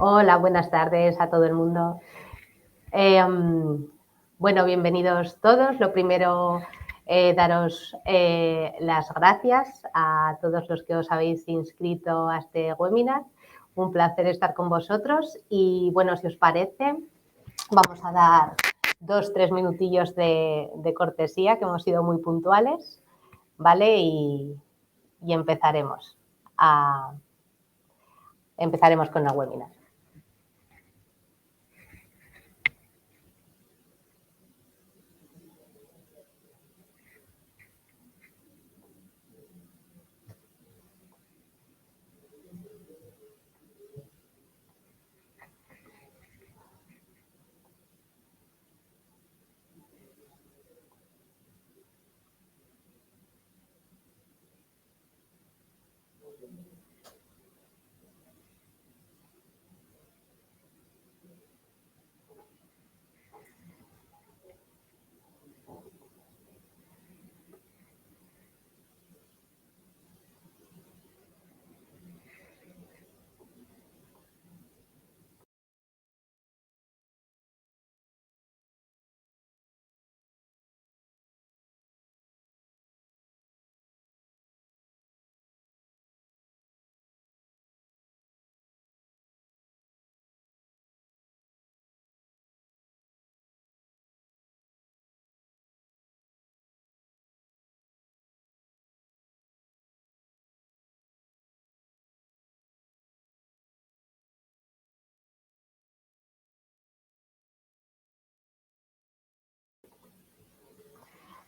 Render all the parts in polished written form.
Hola, buenas tardes a todo el mundo. Bueno, bienvenidos todos. Lo primero, daros las gracias a todos los que os habéis inscrito a este webinar. Un placer estar con vosotros y, bueno, si os parece, vamos a dar 2-3 minutillos de cortesía, que hemos sido muy puntuales, ¿vale? Y empezaremos con el webinar.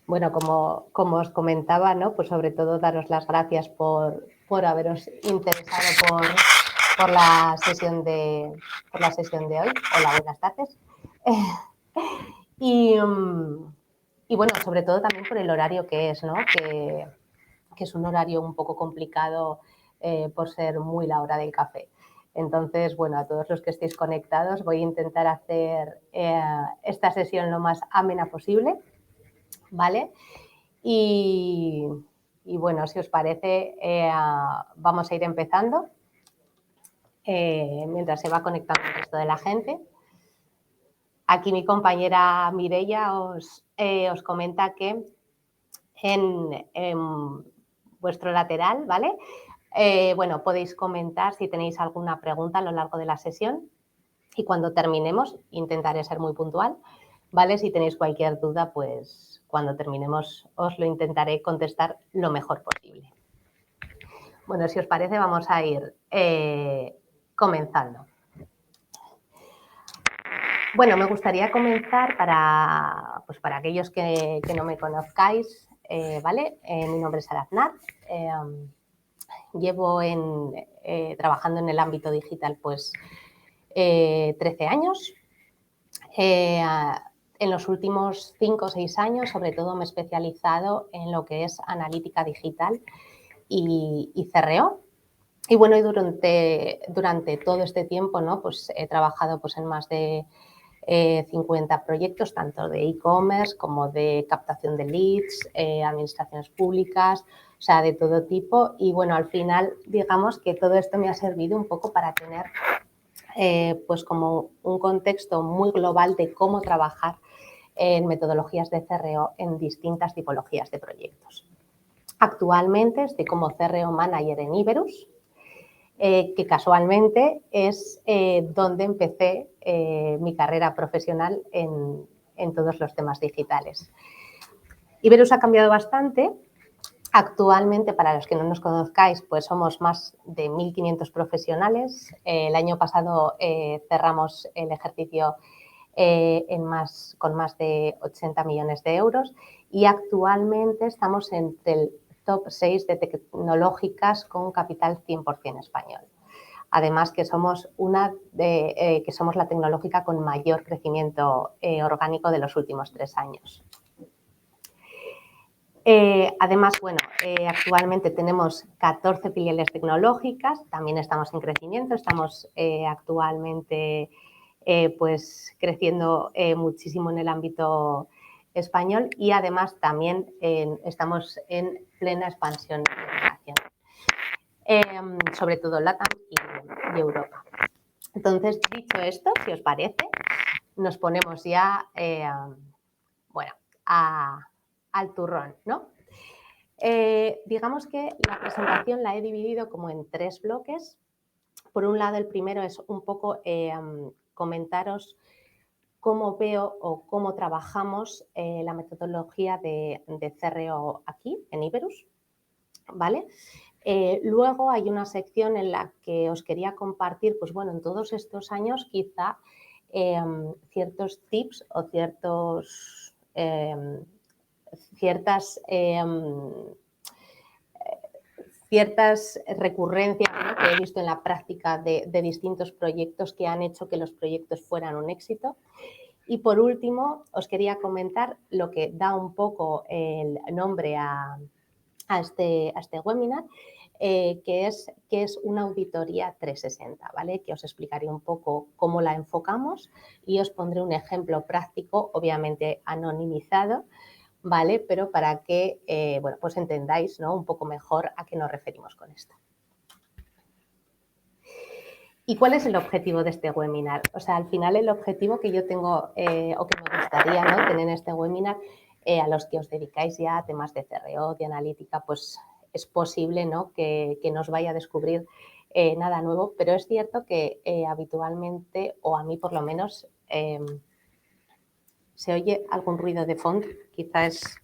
Bueno, como os comentaba, ¿no? Pues sobre todo daros las gracias por haberos interesado por la sesión de hoy. Hola, buenas tardes. Y bueno, sobre todo también por el horario que es, ¿no? Que es un horario un poco complicado por ser muy la hora del café. Entonces, bueno, a todos los que estéis conectados voy a intentar hacer esta sesión lo más amena posible, ¿vale? Y bueno, si os parece, vamos a ir empezando mientras se va conectando el resto de la gente. Aquí mi compañera Mireia os comenta que en vuestro lateral, ¿vale? Bueno, podéis comentar si tenéis alguna pregunta a lo largo de la sesión y cuando terminemos intentaré ser muy puntual, ¿vale? Si tenéis cualquier duda, pues cuando terminemos os lo intentaré contestar lo mejor posible. Bueno, si os parece, vamos a ir comenzando. Bueno, me gustaría comenzar para aquellos que no me conozcáis, ¿vale? Mi nombre es Arafnat. Llevo trabajando en el ámbito digital pues 13 años. En los últimos 5 o 6 años, sobre todo, me he especializado en lo que es analítica digital y CRO. Y bueno, y durante todo este tiempo, ¿no? Pues he trabajado pues en más de 50 proyectos, tanto de e-commerce como de captación de leads, administraciones públicas, o sea, de todo tipo. Y bueno, al final, digamos que todo esto me ha servido un poco para tener pues como un contexto muy global de cómo trabajar en metodologías de CRO en distintas tipologías de proyectos. Actualmente estoy como CRO Manager en Iberus, que casualmente es donde empecé mi carrera profesional en todos los temas digitales. Iberus ha cambiado bastante. Actualmente, para los que no nos conozcáis, pues somos más de 1.500 profesionales. El año pasado cerramos el ejercicio con más de 80 millones de euros y actualmente estamos entre el top 6 de tecnológicas con capital 100% español. Además que somos la tecnológica con mayor crecimiento orgánico de los últimos 3 años. Además, bueno, actualmente tenemos 14 filiales tecnológicas, también estamos en crecimiento, estamos actualmente pues creciendo muchísimo en el ámbito español y además también estamos en plena expansión internacional, sobre todo LATAM y Europa. Entonces, dicho esto, si os parece, nos ponemos ya, bueno, al turrón, ¿no? Digamos que la presentación la he dividido como en 3 bloques. Por un lado, el primero es un poco comentaros cómo veo o cómo trabajamos la metodología de CRO aquí, en Iberus, ¿vale? Luego hay una sección en la que os quería compartir, pues bueno, en todos estos años quizá ciertos tips o ciertas recurrencias, ¿no?, que he visto en la práctica de distintos proyectos que han hecho que los proyectos fueran un éxito. Y por último, os quería comentar lo que da un poco el nombre a este webinar, que es una auditoría 360, ¿vale? Que os explicaré un poco cómo la enfocamos y os pondré un ejemplo práctico, obviamente anonimizado, ¿vale? Pero para que, bueno, pues entendáis, ¿no?, un poco mejor a qué nos referimos con esto. ¿Y cuál es el objetivo de este webinar? O sea, al final el objetivo que yo tengo o que me gustaría, ¿no?, tener en este webinar, a los que os dedicáis ya a temas de CRO, de analítica, pues es posible, ¿no?, que no os vaya a descubrir nada nuevo, pero es cierto que habitualmente, o a mí por lo menos, se oye algún ruido de fondo, quizás es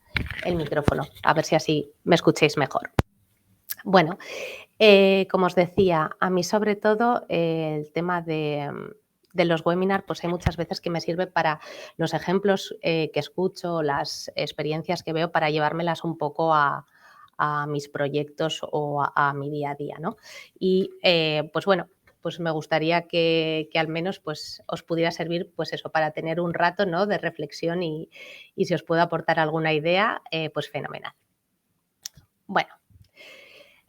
el micrófono, a ver si así me escucháis mejor. Bueno, como os decía, a mí sobre todo el tema de los webinars, pues hay muchas veces que me sirve para los ejemplos que escucho, las experiencias que veo, para llevármelas un poco a mis proyectos o a mi día a día, ¿no? Y pues bueno, pues me gustaría que al menos pues os pudiera servir, pues eso, para tener un rato, ¿no?, de reflexión y si os puedo aportar alguna idea, pues fenomenal. Bueno,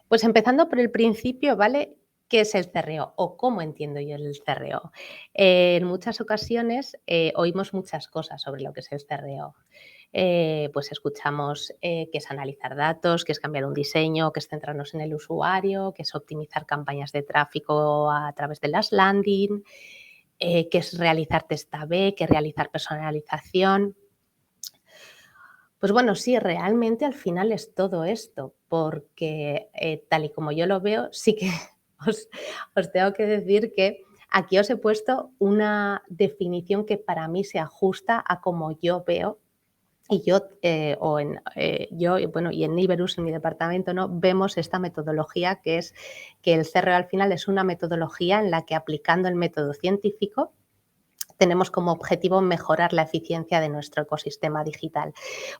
pues empezando por el principio, ¿vale? ¿Qué es el CRO o cómo entiendo yo el CRO? En muchas ocasiones oímos muchas cosas sobre lo que es el CRO. Pues escuchamos que es analizar datos, que es cambiar un diseño, que es centrarnos en el usuario, que es optimizar campañas de tráfico a través de las landing, que es realizar test A/B, que es realizar personalización. Pues bueno, sí, realmente al final es todo esto, porque tal y como yo lo veo, sí que os tengo que decir que aquí os he puesto una definición que para mí se ajusta a como yo veo. Y yo, bueno, y en Iberus, en mi departamento, ¿no?, vemos esta metodología que es que el CRO al final es una metodología en la que, aplicando el método científico, tenemos como objetivo mejorar la eficiencia de nuestro ecosistema digital.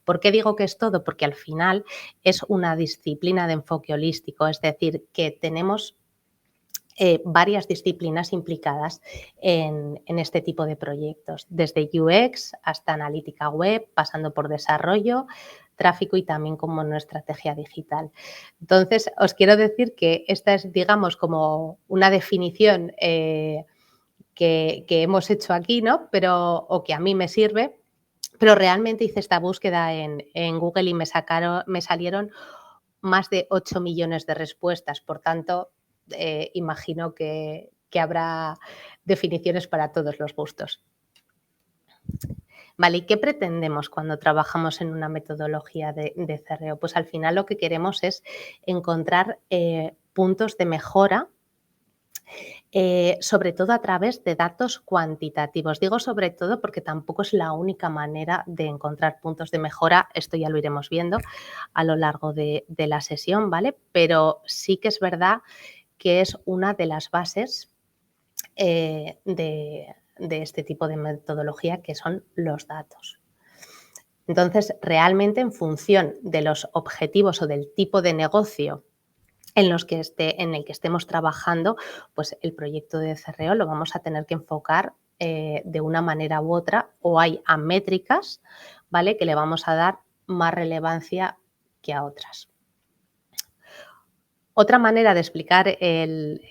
¿Por qué digo que es todo? Porque al final es una disciplina de enfoque holístico, es decir, que tenemos varias disciplinas implicadas en este tipo de proyectos, desde UX hasta analítica web, pasando por desarrollo, tráfico y también como una estrategia digital. Entonces, os quiero decir que esta es, digamos, como una definición que hemos hecho aquí, ¿no?, o que a mí me sirve, pero realmente hice esta búsqueda en Google y me salieron más de 8 millones de respuestas. Por tanto, imagino que habrá definiciones para todos los gustos. Vale, ¿y qué pretendemos cuando trabajamos en una metodología de CRO? Pues al final lo que queremos es encontrar puntos de mejora, sobre todo a través de datos cuantitativos. Digo sobre todo porque tampoco es la única manera de encontrar puntos de mejora, esto ya lo iremos viendo a lo largo de la sesión, ¿vale? Pero sí que es verdad que es una de las bases de este tipo de metodología, que son los datos. Entonces, realmente en función de los objetivos o del tipo de negocio en el que estemos trabajando, pues el proyecto de CRO lo vamos a tener que enfocar de una manera u otra, o hay a métricas, ¿vale?, que le vamos a dar más relevancia que a otras. Otra manera de explicar el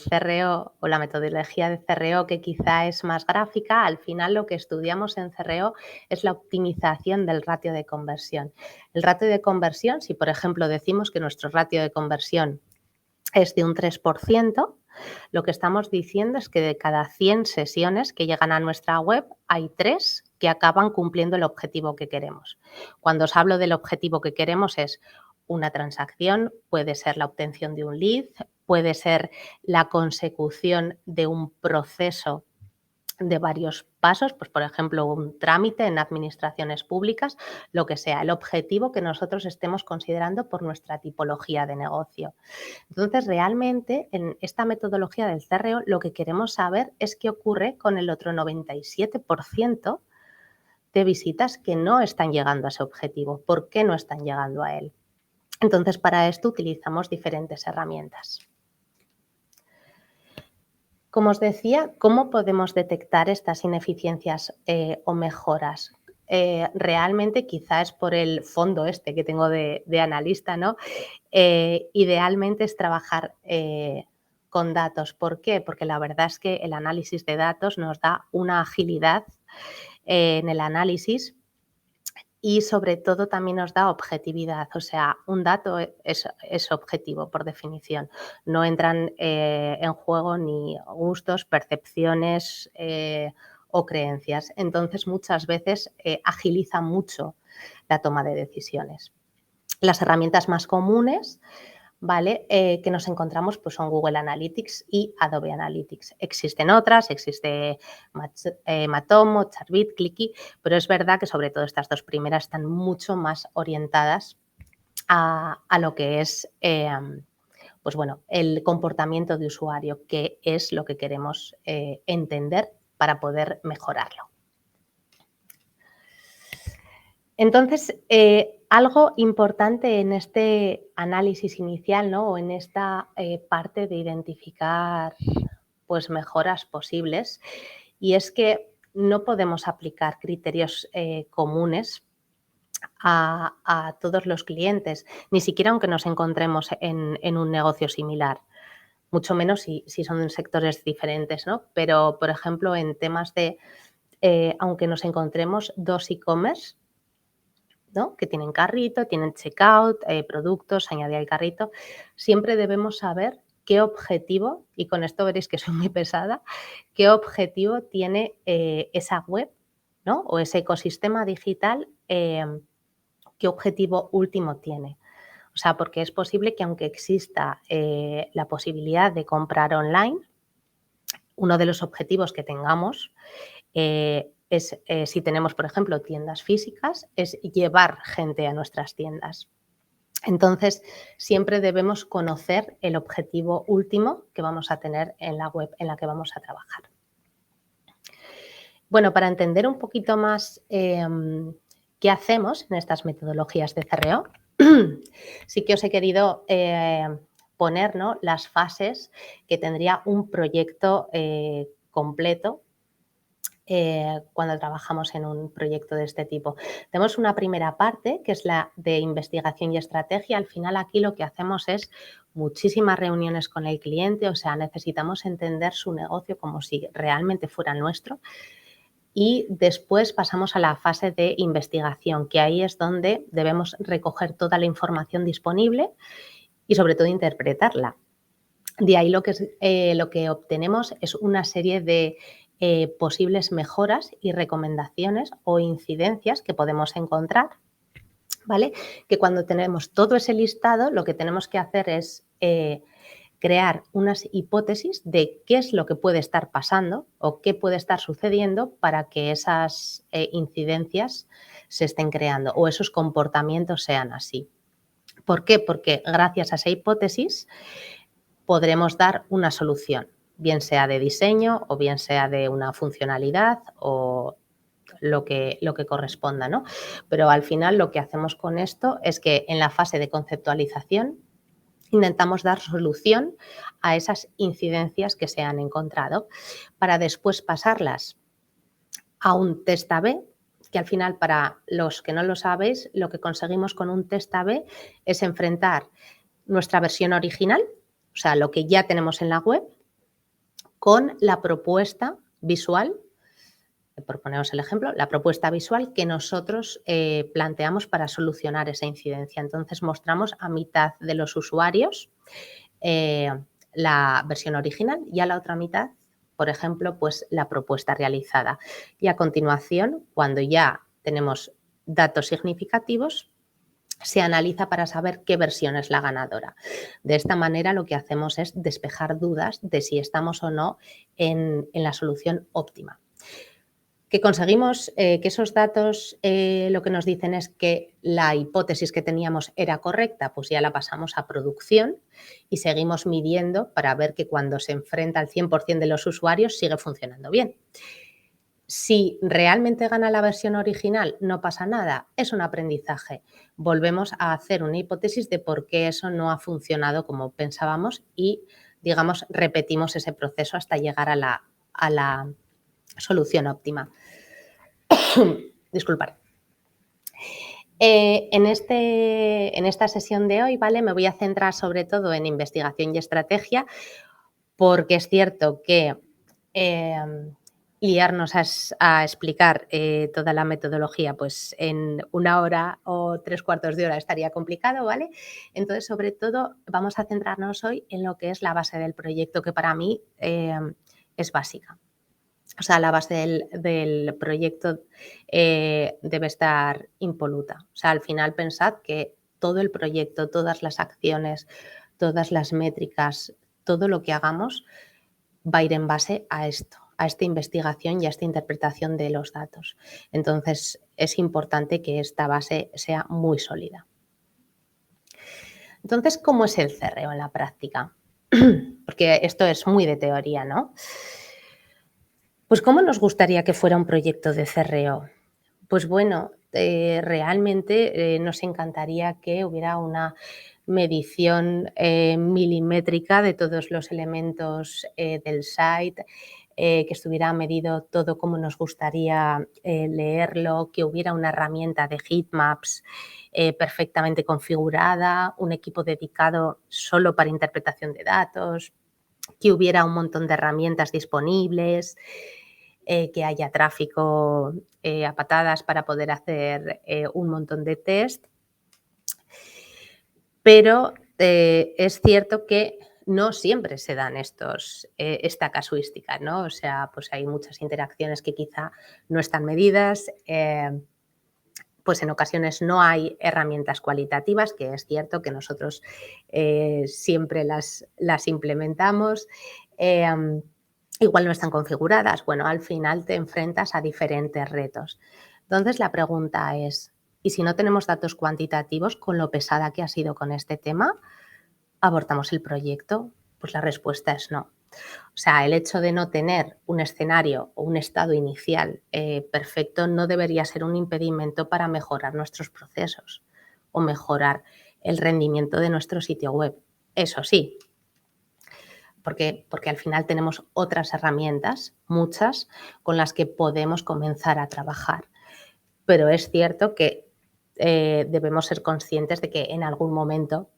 CRO o la metodología de CRO, que quizá es más gráfica, al final lo que estudiamos en CRO es la optimización del ratio de conversión. El ratio de conversión, si por ejemplo decimos que nuestro ratio de conversión es de un 3%, lo que estamos diciendo es que de cada 100 sesiones que llegan a nuestra web, hay 3 que acaban cumpliendo el objetivo que queremos. Cuando os hablo del objetivo que queremos es una transacción, puede ser la obtención de un lead, puede ser la consecución de un proceso de varios pasos, pues por ejemplo, un trámite en administraciones públicas, lo que sea, el objetivo que nosotros estemos considerando por nuestra tipología de negocio. Entonces, realmente, en esta metodología del CRO, lo que queremos saber es qué ocurre con el otro 97% de visitas que no están llegando a ese objetivo. ¿Por qué no están llegando a él? Entonces, para esto utilizamos diferentes herramientas. Como os decía, ¿cómo podemos detectar estas ineficiencias o mejoras? Realmente quizá es por el fondo este que tengo de analista, ¿no? Idealmente es trabajar con datos. ¿Por qué? Porque la verdad es que el análisis de datos nos da una agilidad en el análisis y sobre todo también nos da objetividad, o sea, un dato es objetivo por definición. No entran en juego ni gustos, percepciones o creencias. Entonces, muchas veces agiliza mucho la toma de decisiones. Las herramientas más comunes, ¿vale? Que nos encontramos pues, son Google Analytics y Adobe Analytics. Existen otras, existe Matomo, Chartbit, Clicky, pero es verdad que sobre todo estas 2 primeras están mucho más orientadas a lo que es pues bueno, el comportamiento de usuario, que es lo que queremos entender para poder mejorarlo. Entonces, algo importante en este análisis inicial, ¿no? O en esta parte de identificar pues, mejoras posibles, y es que no podemos aplicar criterios comunes a todos los clientes, ni siquiera aunque nos encontremos en un negocio similar, mucho menos si son sectores diferentes, ¿no? Pero, por ejemplo, en temas de, aunque nos encontremos 2 e-commerce, ¿no? Que tienen carrito, tienen checkout, productos, añadir al carrito, siempre debemos saber qué objetivo, y con esto veréis que soy muy pesada, qué objetivo tiene esa web, ¿no? O ese ecosistema digital, qué objetivo último tiene. O sea, porque es posible que aunque exista la posibilidad de comprar online, uno de los objetivos que tengamos es, si tenemos, por ejemplo, tiendas físicas, es llevar gente a nuestras tiendas. Entonces, siempre debemos conocer el objetivo último que vamos a tener en la web en la que vamos a trabajar. Bueno, para entender un poquito más qué hacemos en estas metodologías de CRO, sí que os he querido poner, ¿no?, las fases que tendría un proyecto completo cuando trabajamos en un proyecto de este tipo. Tenemos una primera parte, que es la de investigación y estrategia. Al final, aquí lo que hacemos es muchísimas reuniones con el cliente, o sea, necesitamos entender su negocio como si realmente fuera nuestro. Y después pasamos a la fase de investigación, que ahí es donde debemos recoger toda la información disponible y, sobre todo, interpretarla. De ahí lo que obtenemos es una serie de posibles mejoras y recomendaciones o incidencias que podemos encontrar, ¿vale? Que cuando tenemos todo ese listado, lo que tenemos que hacer es crear unas hipótesis de qué es lo que puede estar pasando o qué puede estar sucediendo para que esas incidencias se estén creando o esos comportamientos sean así. ¿Por qué? Porque gracias a esa hipótesis podremos dar una solución, bien sea de diseño o bien sea de una funcionalidad o lo que corresponda, ¿no? Pero al final lo que hacemos con esto es que en la fase de conceptualización intentamos dar solución a esas incidencias que se han encontrado para después pasarlas a un test A/B, que al final, para los que no lo sabéis, lo que conseguimos con un test A/B es enfrentar nuestra versión original, o sea, lo que ya tenemos en la web, con la propuesta visual, por poneros el ejemplo, la propuesta visual que nosotros planteamos para solucionar esa incidencia. Entonces, mostramos a mitad de los usuarios la versión original y a la otra mitad, por ejemplo, pues la propuesta realizada. Y a continuación, cuando ya tenemos datos significativos, se analiza para saber qué versión es la ganadora. De esta manera lo que hacemos es despejar dudas de si estamos o no en la solución óptima. Que conseguimos que esos datos lo que nos dicen es que la hipótesis que teníamos era correcta, pues ya la pasamos a producción y seguimos midiendo para ver que cuando se enfrenta al 100% de los usuarios sigue funcionando bien. Si realmente gana la versión original, no pasa nada, es un aprendizaje. Volvemos a hacer una hipótesis de por qué eso no ha funcionado como pensábamos y, digamos, repetimos ese proceso hasta llegar a la solución óptima. Disculpad. En esta sesión de hoy, ¿vale? Me voy a centrar sobre todo en investigación y estrategia, porque es cierto que liarnos a explicar toda la metodología pues en 1 hora o 3/4 de hora estaría complicado, ¿vale? Entonces, sobre todo, vamos a centrarnos hoy en lo que es la base del proyecto, que para mí es básica. O sea, la base del proyecto debe estar impoluta. O sea, al final pensad que todo el proyecto, todas las acciones, todas las métricas, todo lo que hagamos va a ir en base a esto, a esta investigación y a esta interpretación de los datos. Entonces, es importante que esta base sea muy sólida. Entonces, ¿cómo es el CRO en la práctica? Porque esto es muy de teoría, ¿no? Pues, ¿cómo nos gustaría que fuera un proyecto de CRO? Pues bueno, realmente nos encantaría que hubiera una medición milimétrica de todos los elementos del site, que estuviera medido todo como nos gustaría leerlo, que hubiera una herramienta de heatmaps perfectamente configurada, un equipo dedicado solo para interpretación de datos, que hubiera un montón de herramientas disponibles, que haya tráfico a patadas para poder hacer un montón de test. Pero es cierto que no siempre se dan esta casuística, ¿no? O sea, pues hay muchas interacciones que quizá no están medidas, pues en ocasiones no hay herramientas cualitativas, que es cierto que nosotros siempre las implementamos. Igual no están configuradas. Bueno, al final te enfrentas a diferentes retos. Entonces, la pregunta es, ¿y si no tenemos datos cuantitativos con lo pesada que ha sido con este tema? ¿Abortamos el proyecto? Pues la respuesta es no. O sea, el hecho de no tener un escenario o un estado inicial perfecto no debería ser un impedimento para mejorar nuestros procesos o mejorar el rendimiento de nuestro sitio web. Eso sí, porque al final tenemos otras herramientas, muchas, con las que podemos comenzar a trabajar. Pero es cierto que debemos ser conscientes de que en algún momento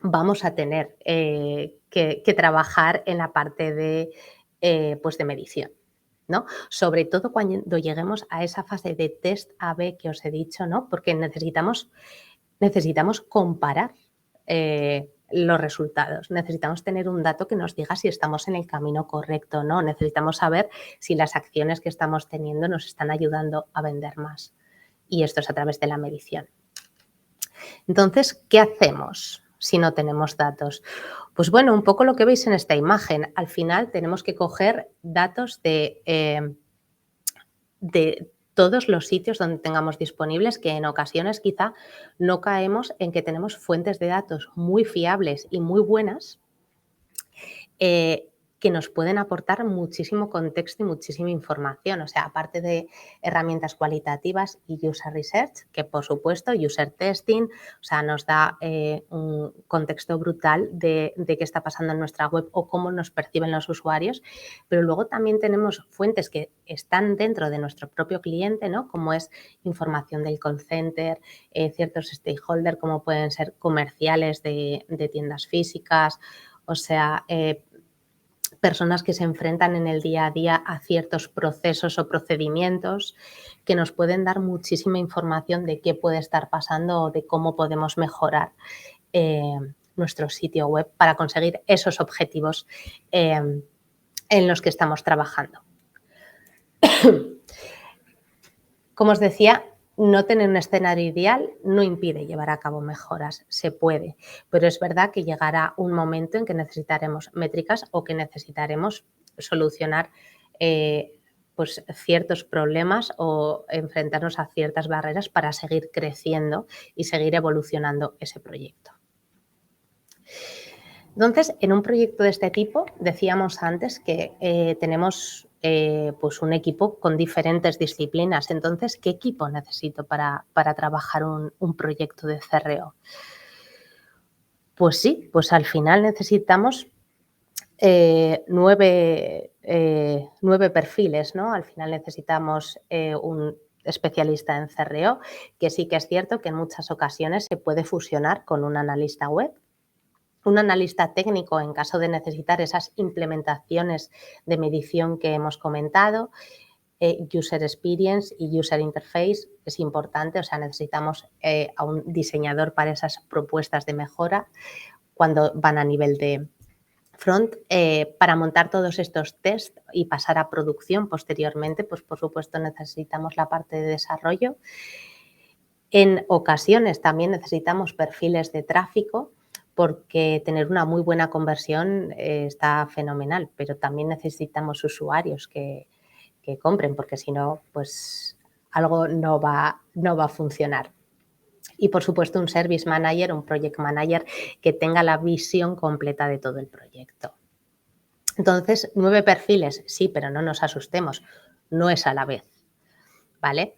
vamos a tener que trabajar en la parte de medición, ¿no? Sobre todo cuando lleguemos a esa fase de test A/B que os he dicho, ¿no? Porque necesitamos comparar los resultados. Necesitamos tener un dato que nos diga si estamos en el camino correcto o no. Necesitamos saber si las acciones que estamos teniendo nos están ayudando a vender más. Y esto es a través de la medición. Entonces, ¿qué hacemos si no tenemos datos? Pues bueno, un poco lo que veis en esta imagen. Al final tenemos que coger datos de todos los sitios donde tengamos disponibles, que en ocasiones quizá no caemos en que tenemos fuentes de datos muy fiables y muy buenas que nos pueden aportar muchísimo contexto y muchísima información. O sea, aparte de herramientas cualitativas y user research, que por supuesto, user testing, o sea, nos da un contexto brutal de qué está pasando en nuestra web o cómo nos perciben los usuarios, pero luego también tenemos fuentes que están dentro de nuestro propio cliente, ¿no? Como es información del call center, ciertos stakeholders como pueden ser comerciales de tiendas físicas, o sea, personas que se enfrentan en el día a día a ciertos procesos o procedimientos que nos pueden dar muchísima información de qué puede estar pasando o de cómo podemos mejorar nuestro sitio web para conseguir esos objetivos en los que estamos trabajando. Como os decía, no tener un escenario ideal no impide llevar a cabo mejoras, se puede, pero es verdad que llegará un momento en que necesitaremos métricas o que necesitaremos solucionar pues ciertos problemas o enfrentarnos a ciertas barreras para seguir creciendo y seguir evolucionando ese proyecto. Entonces, en un proyecto de este tipo, decíamos antes que tenemos pues un equipo con diferentes disciplinas. Entonces, ¿qué equipo necesito para trabajar un proyecto de CRO? Pues sí, pues al final necesitamos 9 perfiles, ¿no? Al final necesitamos un especialista en CRO, que sí que es cierto que en muchas ocasiones se puede fusionar con un analista web, un analista técnico en caso de necesitar esas implementaciones de medición que hemos comentado, User Experience y User Interface es importante, o sea, necesitamos a un diseñador para esas propuestas de mejora cuando van a nivel de front, para montar todos estos tests y pasar a producción posteriormente, pues por supuesto necesitamos la parte de desarrollo. En ocasiones también necesitamos perfiles de tráfico porque tener una muy buena conversión está fenomenal, pero también necesitamos usuarios que compren, porque si no, pues algo no va a funcionar. Y, por supuesto, un Service Manager, un Project Manager que tenga la visión completa de todo el proyecto. Entonces, 9 perfiles, sí, pero no nos asustemos, no es a la vez, ¿vale?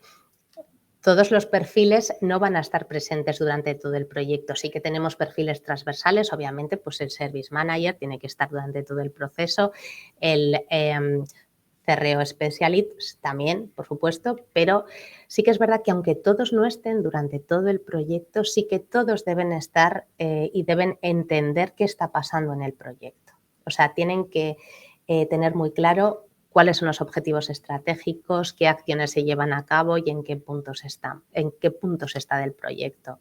Todos los perfiles no van a estar presentes durante todo el proyecto. Sí que tenemos perfiles transversales, obviamente, pues el Service Manager tiene que estar durante todo el proceso, el CRO Specialist también, por supuesto, pero sí que es verdad que aunque todos no estén durante todo el proyecto, sí que todos deben estar y deben entender qué está pasando en el proyecto. O sea, tienen que tener muy claro cuáles son los objetivos estratégicos, qué acciones se llevan a cabo y en qué puntos está del proyecto.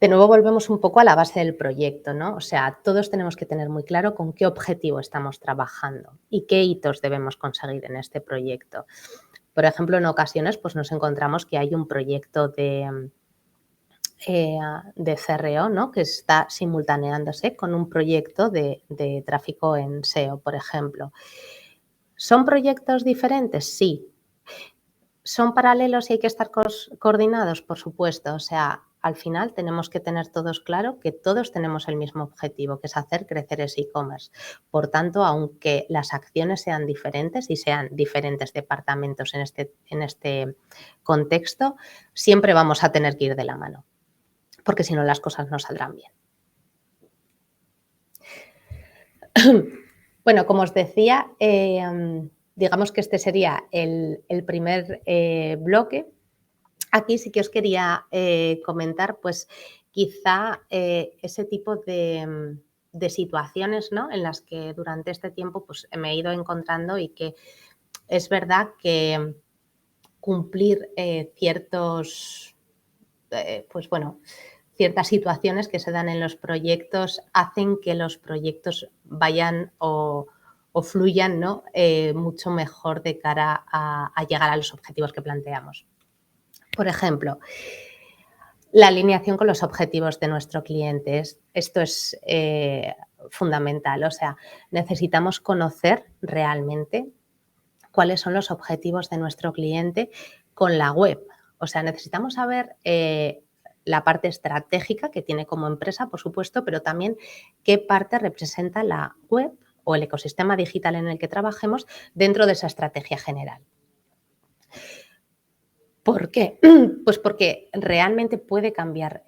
De nuevo volvemos un poco a la base del proyecto, ¿no? O sea, todos tenemos que tener muy claro con qué objetivo estamos trabajando y qué hitos debemos conseguir en este proyecto. Por ejemplo, en ocasiones pues nos encontramos que hay un proyecto de CRO, ¿no? Que está simultaneándose con un proyecto de tráfico en SEO, por ejemplo. ¿Son proyectos diferentes? Sí. ¿Son paralelos y hay que estar coordinados? Por supuesto. O sea, al final tenemos que tener todos claro que todos tenemos el mismo objetivo, que es hacer crecer ese e-commerce. Por tanto, aunque las acciones sean diferentes y sean diferentes departamentos en este contexto, siempre vamos a tener que ir de la mano, porque si no las cosas no saldrán bien. Bueno, como os decía, digamos que este sería el primer bloque. Aquí sí que os quería comentar, pues quizá ese tipo de situaciones, ¿no? En las que durante este tiempo pues, me he ido encontrando y que es verdad que cumplir ciertas situaciones que se dan en los proyectos hacen que los proyectos vayan o fluyan, ¿no? Mucho mejor de cara a llegar a los objetivos que planteamos. Por ejemplo, la alineación con los objetivos de nuestro cliente. Esto es fundamental. O sea, necesitamos conocer realmente cuáles son los objetivos de nuestro cliente con la web. O sea, necesitamos saber la parte estratégica que tiene como empresa, por supuesto, pero también qué parte representa la web o el ecosistema digital en el que trabajemos dentro de esa estrategia general. ¿Por qué? Pues porque realmente puede cambiar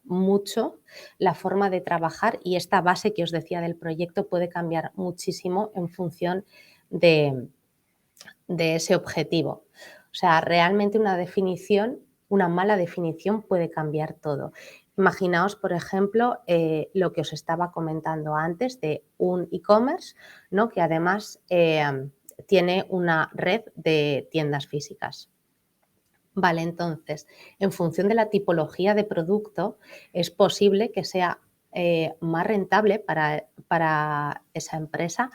mucho la forma de trabajar y esta base que os decía del proyecto puede cambiar muchísimo en función de ese objetivo. O sea, realmente una mala definición puede cambiar todo. Imaginaos, por ejemplo, lo que os estaba comentando antes de un e-commerce, ¿no? Que además tiene una red de tiendas físicas. Vale, entonces, en función de la tipología de producto, es posible que sea más rentable para esa empresa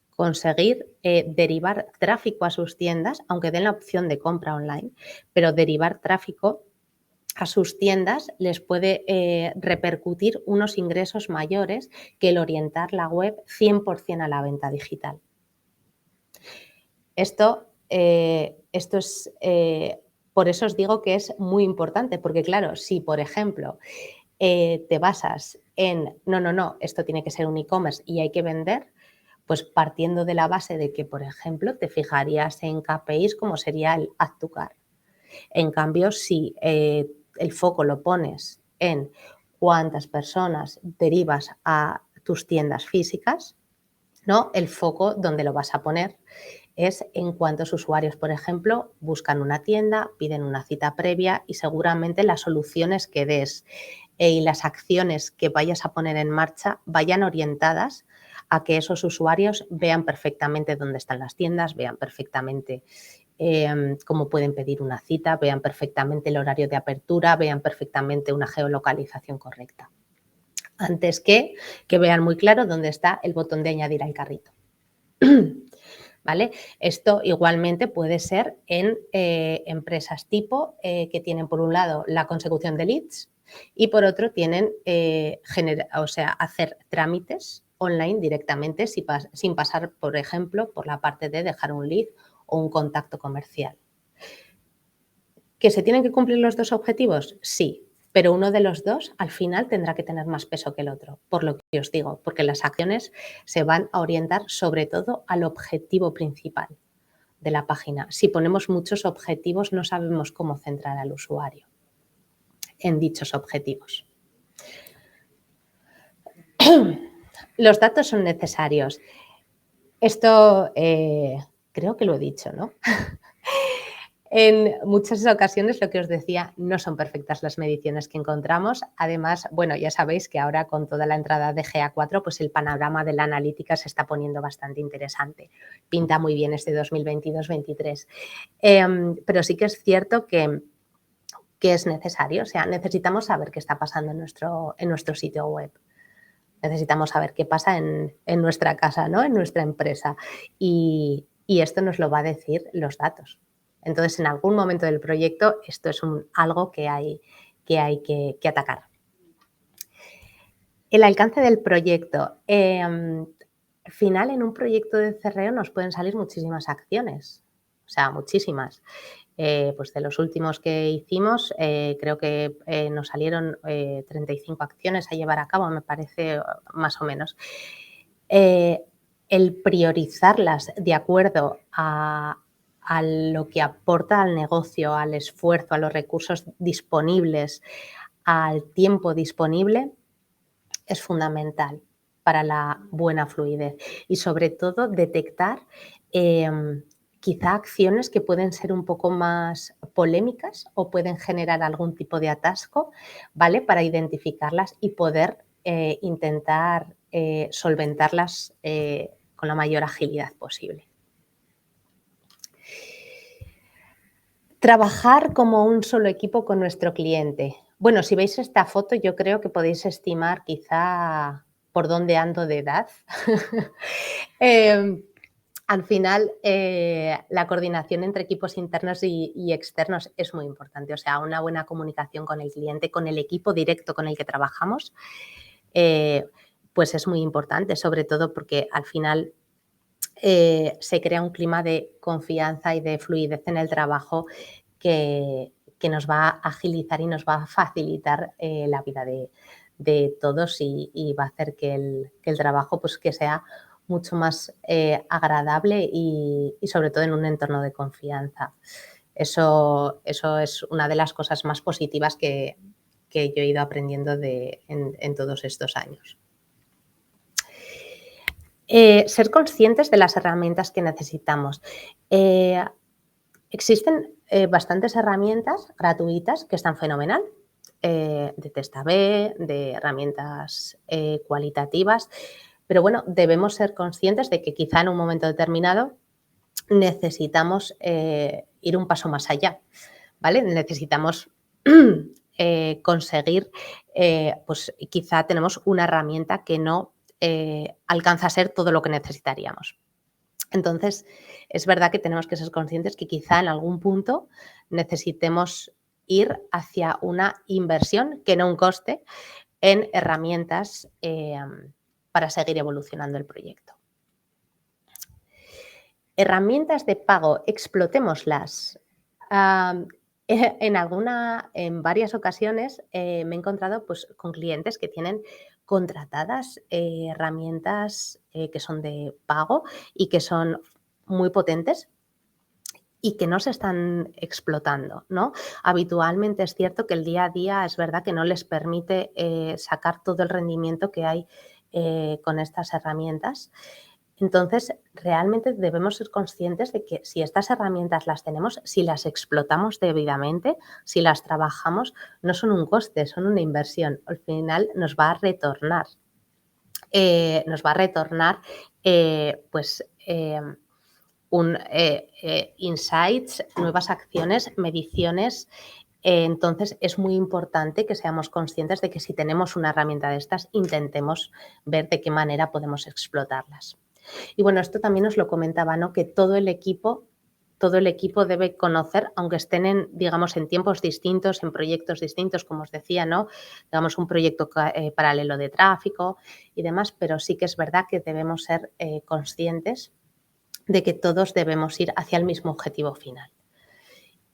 conseguir derivar tráfico a sus tiendas, aunque den la opción de compra online, pero derivar tráfico a sus tiendas les puede repercutir unos ingresos mayores que el orientar la web 100% a la venta digital. Esto es, por eso os digo que es muy importante, porque claro, si por ejemplo te basas en, no, esto tiene que ser un e-commerce y hay que vender, pues partiendo de la base de que, por ejemplo, te fijarías en KPIs como sería el Add to Cart. En cambio, si el foco lo pones en cuántas personas derivas a tus tiendas físicas, ¿no? El foco donde lo vas a poner es en cuántos usuarios, por ejemplo, buscan una tienda, piden una cita previa y seguramente las soluciones que des y las acciones que vayas a poner en marcha vayan orientadas a que esos usuarios vean perfectamente dónde están las tiendas, vean perfectamente cómo pueden pedir una cita, vean perfectamente el horario de apertura, vean perfectamente una geolocalización correcta. Antes que vean muy claro dónde está el botón de añadir al carrito. ¿Vale? Esto igualmente puede ser en empresas tipo que tienen por un lado la consecución de leads y por otro tienen hacer trámites online directamente sin pasar, por ejemplo, por la parte de dejar un lead o un contacto comercial. ¿Que se tienen que cumplir los dos objetivos? Sí, pero uno de los dos al final tendrá que tener más peso que el otro, por lo que os digo, porque las acciones se van a orientar sobre todo al objetivo principal de la página. Si ponemos muchos objetivos, no sabemos cómo centrar al usuario en dichos objetivos. Los datos son necesarios. Esto creo que lo he dicho, ¿no? En muchas ocasiones, lo que os decía, no son perfectas las mediciones que encontramos. Además, bueno, ya sabéis que ahora con toda la entrada de GA4, pues el panorama de la analítica se está poniendo bastante interesante. Pinta muy bien este 2022-23. Pero sí que es cierto que es necesario, o sea, necesitamos saber qué está pasando en nuestro sitio web. Necesitamos saber qué pasa en nuestra casa, ¿no? En nuestra empresa. Y esto nos lo va a decir los datos. Entonces, en algún momento del proyecto, esto es algo que hay que atacar. El alcance del proyecto. Al final, en un proyecto de CRO nos pueden salir muchísimas acciones, o sea, muchísimas. Pues de los últimos que hicimos, creo que nos salieron 35 acciones a llevar a cabo, me parece, más o menos. El priorizarlas de acuerdo a lo que aporta al negocio, al esfuerzo, a los recursos disponibles, al tiempo disponible, es fundamental para la buena fluidez y sobre todo detectar quizá acciones que pueden ser un poco más polémicas o pueden generar algún tipo de atasco, ¿vale? Para identificarlas y poder intentar solventarlas con la mayor agilidad posible. Trabajar como un solo equipo con nuestro cliente. Bueno, si veis esta foto, yo creo que podéis estimar quizá por dónde ando de edad. Al final, la coordinación entre equipos internos y externos es muy importante. O sea, una buena comunicación con el cliente, con el equipo directo con el que trabajamos, pues es muy importante, sobre todo porque al final se crea un clima de confianza y de fluidez en el trabajo que nos va a agilizar y nos va a facilitar la vida de todos y va a hacer que el trabajo pues, que sea mucho más agradable y sobre todo en un entorno de confianza. Eso es una de las cosas más positivas que yo he ido aprendiendo en todos estos años. Ser conscientes de las herramientas que necesitamos. Existen bastantes herramientas gratuitas que están fenomenal, de test A/B, de herramientas cualitativas, pero bueno, debemos ser conscientes de que quizá en un momento determinado necesitamos ir un paso más allá, ¿vale? Necesitamos conseguir, pues quizá tenemos una herramienta que no alcanza a ser todo lo que necesitaríamos. Entonces, es verdad que tenemos que ser conscientes que quizá en algún punto necesitemos ir hacia una inversión, que no un coste, en herramientas para seguir evolucionando el proyecto. Herramientas de pago, explotémoslas. En varias ocasiones me he encontrado pues, con clientes que tienen contratadas herramientas que son de pago y que son muy potentes y que no se están explotando, ¿no? Habitualmente es cierto que el día a día es verdad que no les permite sacar todo el rendimiento que hay con estas herramientas. Entonces, realmente debemos ser conscientes de que si estas herramientas las tenemos, si las explotamos debidamente, si las trabajamos, no son un coste, son una inversión. Al final nos va a retornar. Pues insights, nuevas acciones, mediciones. Entonces, es muy importante que seamos conscientes de que si tenemos una herramienta de estas, intentemos ver de qué manera podemos explotarlas. Y bueno, esto también os lo comentaba, ¿no? Que todo el equipo debe conocer, aunque estén digamos, en tiempos distintos, en proyectos distintos, como os decía, ¿no? Digamos, un proyecto paralelo de tráfico y demás, pero sí que es verdad que debemos ser conscientes de que todos debemos ir hacia el mismo objetivo final.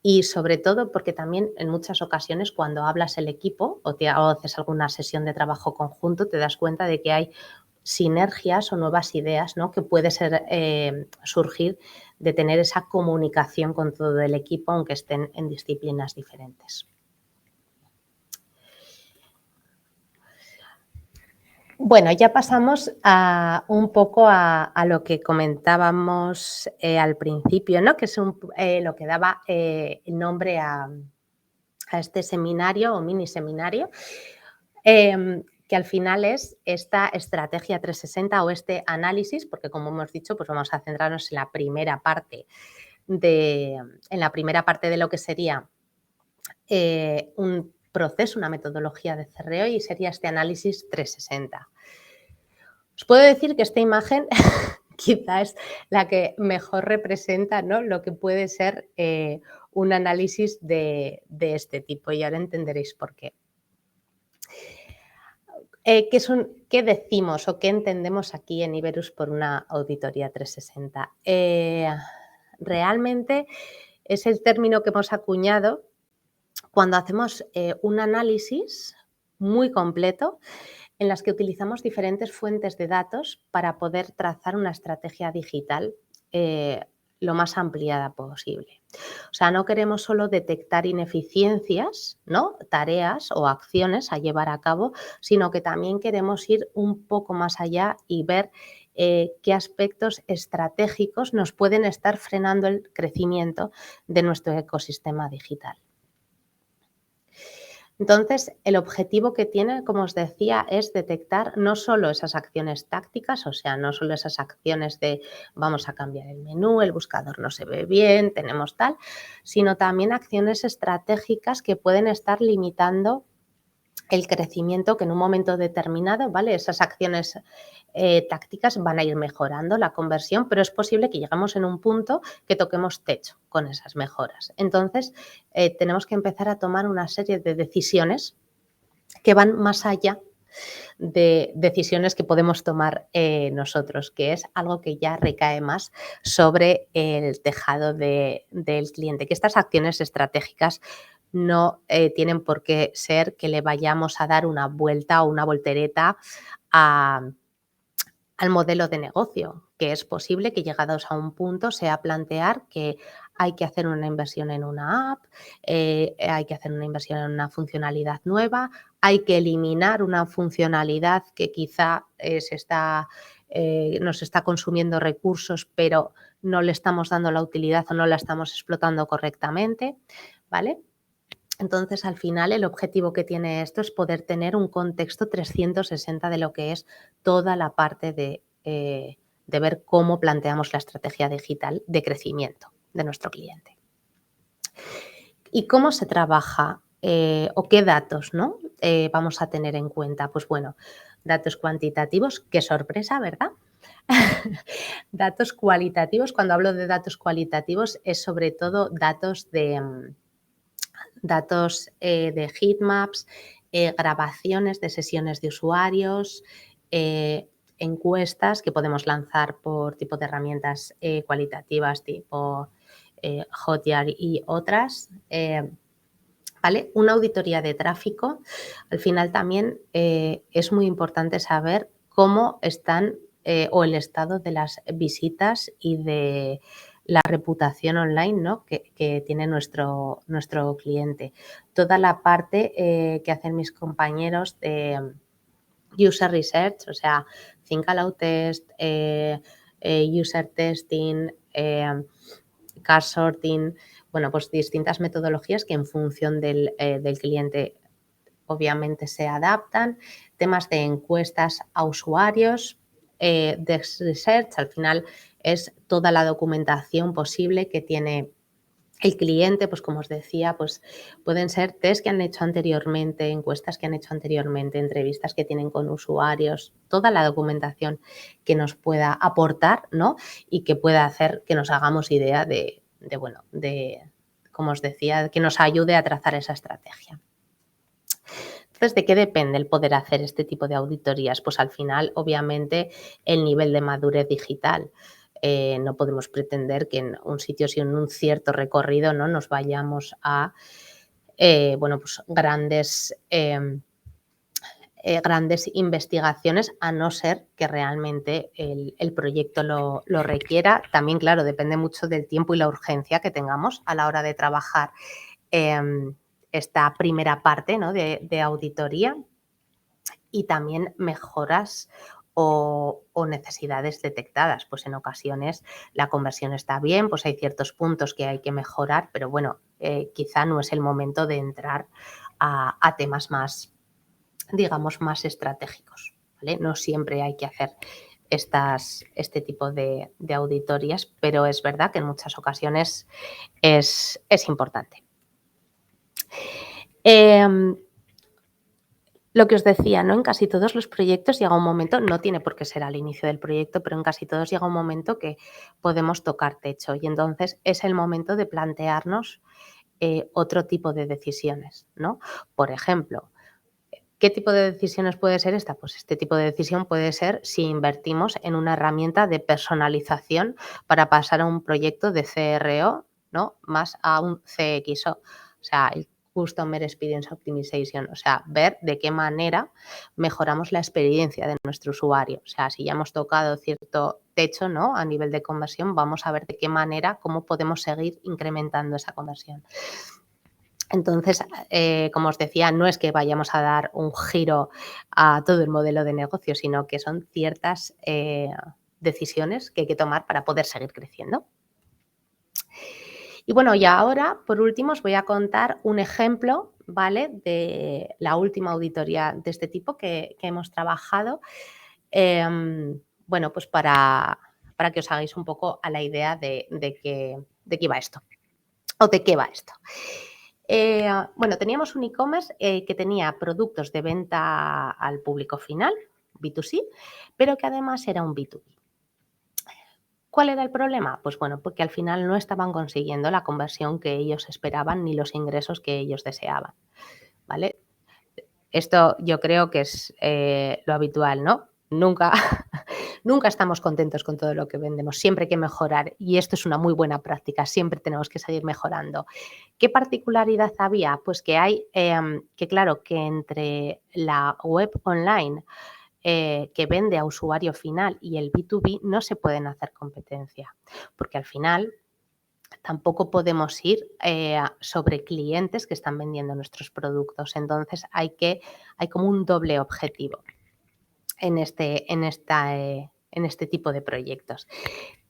Y sobre todo porque también en muchas ocasiones cuando hablas el equipo o haces alguna sesión de trabajo conjunto, te das cuenta de que hay sinergias o nuevas ideas, ¿no? Que puede surgir de tener esa comunicación con todo el equipo, aunque estén en disciplinas diferentes. Bueno, ya pasamos un poco a lo que comentábamos al principio, ¿no? Que es lo que daba nombre a este seminario o mini seminario, que al final es esta estrategia 360 o este análisis, porque como hemos dicho, pues vamos a centrarnos en la primera parte de lo que sería un proceso, una metodología de CRO y sería este análisis 360. Os puedo decir que esta imagen quizá es la que mejor representa, ¿no? Lo que puede ser un análisis de este tipo y ahora entenderéis por qué. ¿Qué decimos o qué entendemos aquí en Iberus por una auditoría 360? Realmente es el término que hemos acuñado cuando hacemos un análisis muy completo en las que utilizamos diferentes fuentes de datos para poder trazar una estrategia digital lo más ampliada posible. O sea, no queremos solo detectar ineficiencias, ¿no? Tareas o acciones a llevar a cabo, sino que también queremos ir un poco más allá y ver qué aspectos estratégicos nos pueden estar frenando el crecimiento de nuestro ecosistema digital. Entonces, el objetivo que tiene, como os decía, es detectar no solo esas acciones tácticas, o sea, no solo esas acciones de vamos a cambiar el menú, el buscador no se ve bien, tenemos tal, sino también acciones estratégicas que pueden estar limitando el crecimiento que en un momento determinado, ¿vale? Esas acciones tácticas van a ir mejorando la conversión, pero es posible que lleguemos en un punto que toquemos techo con esas mejoras. Entonces, tenemos que empezar a tomar una serie de decisiones que van más allá de decisiones que podemos tomar nosotros, que es algo que ya recae más sobre el tejado del cliente, que estas acciones estratégicas no tienen por qué ser que le vayamos a dar una vuelta o una voltereta al modelo de negocio, que es posible que llegados a un punto sea plantear que hay que hacer una inversión en una app, hay que hacer una inversión en una funcionalidad nueva, hay que eliminar una funcionalidad que quizá nos está consumiendo recursos, pero no le estamos dando la utilidad o no la estamos explotando correctamente, ¿vale? Entonces, al final, el objetivo que tiene esto es poder tener un contexto 360 de lo que es toda la parte de ver cómo planteamos la estrategia digital de crecimiento de nuestro cliente. ¿Y cómo se trabaja? ¿O qué datos, no? Vamos a tener en cuenta. Pues bueno, datos cuantitativos, qué sorpresa, ¿verdad? Datos cualitativos, cuando hablo de datos cualitativos es sobre todo datos de heatmaps, grabaciones de sesiones de usuarios, encuestas que podemos lanzar por tipo de herramientas cualitativas tipo Hotjar y otras. ¿Vale? Una auditoría de tráfico, al final también es muy importante saber cómo están o el estado de las visitas y de la reputación online, ¿no? que tiene nuestro cliente. Toda la parte que hacen mis compañeros de user research, o sea, think aloud test, user testing, car sorting, bueno, pues distintas metodologías que en función del cliente obviamente se adaptan, temas de encuestas a usuarios, desk research, al final es toda la documentación posible que tiene el cliente, pues como os decía, pues pueden ser test que han hecho anteriormente, encuestas que han hecho anteriormente, entrevistas que tienen con usuarios, toda la documentación que nos pueda aportar, ¿no? Y que pueda hacer que nos hagamos idea como os decía, que nos ayude a trazar esa estrategia. Entonces, ¿de qué depende el poder hacer este tipo de auditorías? Pues al final, obviamente, el nivel de madurez digital. No podemos pretender que en un sitio sin un cierto recorrido no nos vayamos a pues grandes investigaciones, a no ser que realmente el proyecto lo requiera. También, claro, depende mucho del tiempo y la urgencia que tengamos a la hora de trabajar esta primera parte, ¿no? de auditoría, y también mejoras o necesidades detectadas. Pues en ocasiones la conversión está bien, pues hay ciertos puntos que hay que mejorar, pero bueno, quizá no es el momento de entrar a temas más, digamos, más estratégicos, ¿vale? No siempre hay que hacer este tipo de auditorías, pero es verdad que en muchas ocasiones es importante. Lo que os decía, ¿no? En casi todos los proyectos llega un momento, no tiene por qué ser al inicio del proyecto, pero en casi todos llega un momento que podemos tocar techo y entonces es el momento de plantearnos otro tipo de decisiones, ¿no? Por ejemplo, ¿qué tipo de decisiones puede ser esta? Pues este tipo de decisión puede ser si invertimos en una herramienta de personalización para pasar a un proyecto de CRO, ¿no? Más a un CXO, o sea, el Customer Experience Optimization, o sea, ver de qué manera mejoramos la experiencia de nuestro usuario. O sea, si ya hemos tocado cierto techo, ¿no? A nivel de conversión, vamos a ver de qué manera, cómo podemos seguir incrementando esa conversión. Entonces, como os decía, no es que vayamos a dar un giro a todo el modelo de negocio, sino que son ciertas decisiones que hay que tomar para poder seguir creciendo. Y bueno, y ahora, por último, os voy a contar un ejemplo, ¿vale? De la última auditoría de este tipo que hemos trabajado. Bueno, pues para que os hagáis un poco a la idea de qué iba esto o de qué va esto. Bueno, teníamos un e-commerce que tenía productos de venta al público final, B2C, pero que además era un B2B. ¿Cuál era el problema? Pues bueno, porque al final no estaban consiguiendo la conversión que ellos esperaban ni los ingresos que ellos deseaban, ¿vale? Esto yo creo que es lo habitual, ¿no? Nunca, nunca estamos contentos con todo lo que vendemos, siempre hay que mejorar y esto es una muy buena práctica, siempre tenemos que seguir mejorando. ¿Qué particularidad había? Pues que hay, que claro, que entre la web online que vende a usuario final y el B2B no se pueden hacer competencia, porque al final tampoco podemos ir sobre clientes que están vendiendo nuestros productos. Entonces hay como un doble objetivo en este tipo de proyectos.